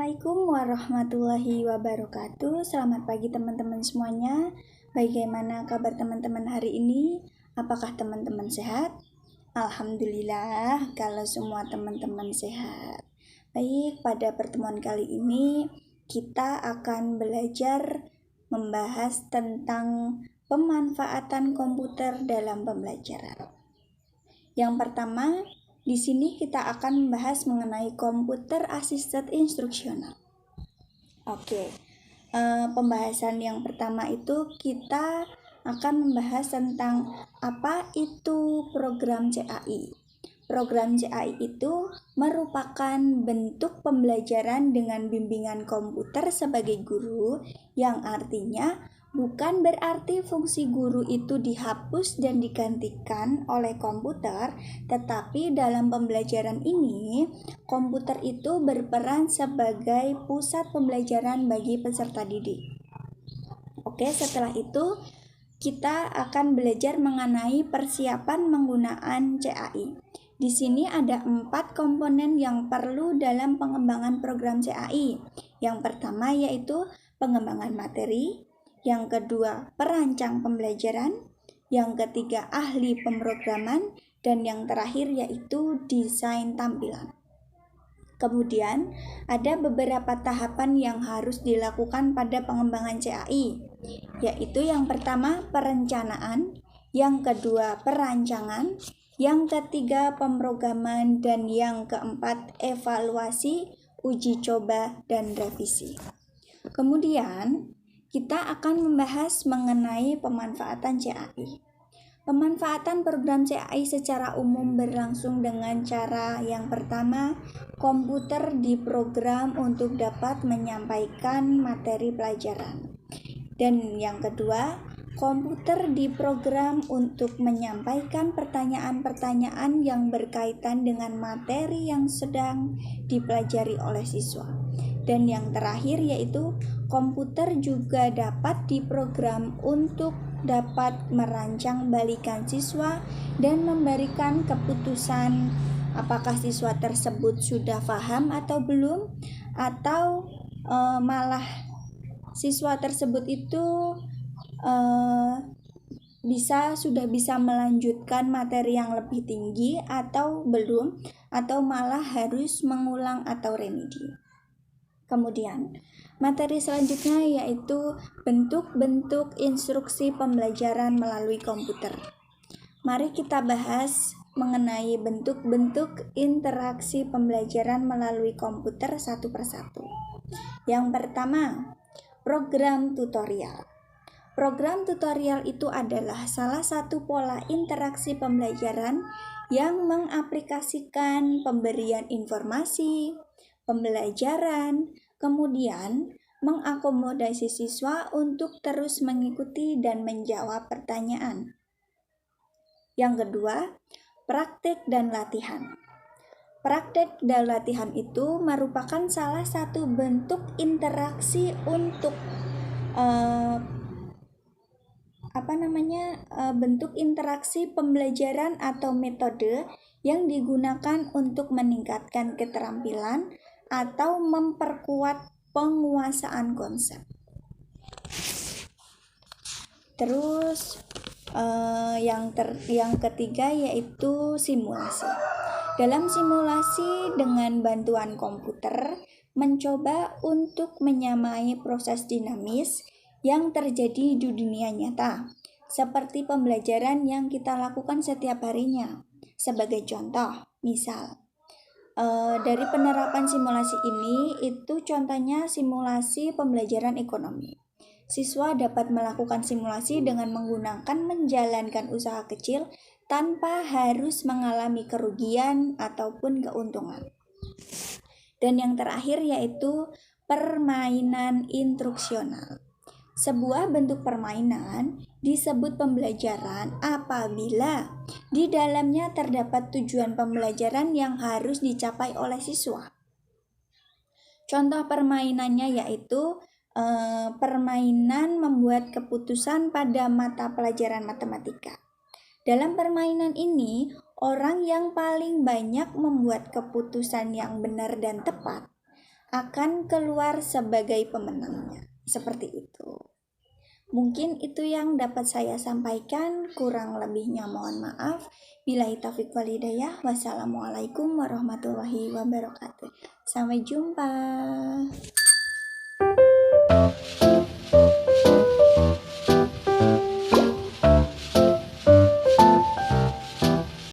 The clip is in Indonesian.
Assalamualaikum warahmatullahi wabarakatuh. Selamat pagi teman-teman semuanya. Bagaimana kabar teman-teman hari ini? Apakah teman-teman sehat? Alhamdulillah kalau semua teman-teman sehat. Baik, pada pertemuan kali ini kita akan belajar membahas tentang pemanfaatan komputer dalam pembelajaran. Yang pertama, di sini kita akan membahas mengenai komputer assisted instructional. Pembahasan yang pertama itu kita akan membahas tentang apa itu program CAI. Program CAI itu merupakan bentuk pembelajaran dengan bimbingan komputer sebagai guru, yang artinya bukan berarti fungsi guru itu dihapus dan digantikan oleh komputer, tetapi dalam pembelajaran ini, komputer itu berperan sebagai pusat pembelajaran bagi peserta didik. Setelah itu kita akan belajar mengenai persiapan menggunakan CAI. Di sini ada 4 komponen yang perlu dalam pengembangan program CAI. Yang pertama yaitu pengembangan materi, yang kedua perancang pembelajaran, yang ketiga ahli pemrograman, dan yang terakhir yaitu desain tampilan. Kemudian ada beberapa tahapan yang harus dilakukan pada pengembangan CAI, yaitu yang pertama perencanaan, yang kedua perancangan, yang ketiga pemrograman, dan yang keempat evaluasi, uji coba, dan revisi. Kemudian kita akan membahas mengenai pemanfaatan CAI. Pemanfaatan program CAI secara umum berlangsung dengan cara yang pertama, komputer diprogram untuk dapat menyampaikan materi pelajaran. Dan yang kedua, komputer diprogram untuk menyampaikan pertanyaan-pertanyaan yang berkaitan dengan materi yang sedang dipelajari oleh siswa. Dan yang terakhir yaitu komputer juga dapat diprogram untuk dapat merancang balikan siswa dan memberikan keputusan apakah siswa tersebut sudah paham atau belum, atau malah siswa tersebut itu sudah bisa melanjutkan materi yang lebih tinggi atau belum, atau malah harus mengulang atau remedi. Kemudian, materi selanjutnya yaitu bentuk-bentuk instruksi pembelajaran melalui komputer. Mari kita bahas mengenai bentuk-bentuk interaksi pembelajaran melalui komputer satu persatu. Yang pertama, program tutorial. Program tutorial itu adalah salah satu pola interaksi pembelajaran yang mengaplikasikan pemberian informasi, pembelajaran, kemudian mengakomodasi siswa untuk terus mengikuti dan menjawab pertanyaan. Yang kedua, praktik dan latihan. Praktik dan latihan itu merupakan salah satu bentuk interaksi untuk bentuk interaksi pembelajaran atau metode yang digunakan untuk meningkatkan keterampilan atau memperkuat penguasaan konsep. Terus yang ketiga yaitu simulasi. Dalam simulasi dengan bantuan komputer mencoba untuk menyamai proses dinamis yang terjadi di dunia nyata, seperti pembelajaran yang kita lakukan setiap harinya. Sebagai contoh, misal dari penerapan simulasi ini, itu contohnya simulasi pembelajaran ekonomi. Siswa dapat melakukan simulasi dengan menggunakan menjalankan usaha kecil tanpa harus mengalami kerugian ataupun keuntungan. Dan yang terakhir yaitu permainan instruksional. Sebuah bentuk permainan disebut pembelajaran apabila di dalamnya terdapat tujuan pembelajaran yang harus dicapai oleh siswa. Contoh permainannya yaitu permainan membuat keputusan pada mata pelajaran matematika. Dalam permainan ini, orang yang paling banyak membuat keputusan yang benar dan tepat akan keluar sebagai pemenangnya. Seperti itu. Mungkin itu yang dapat saya sampaikan, kurang lebihnya mohon maaf. Billahi taufiq wal hidayah. Wassalamualaikum warahmatullahi wabarakatuh. Sampai jumpa.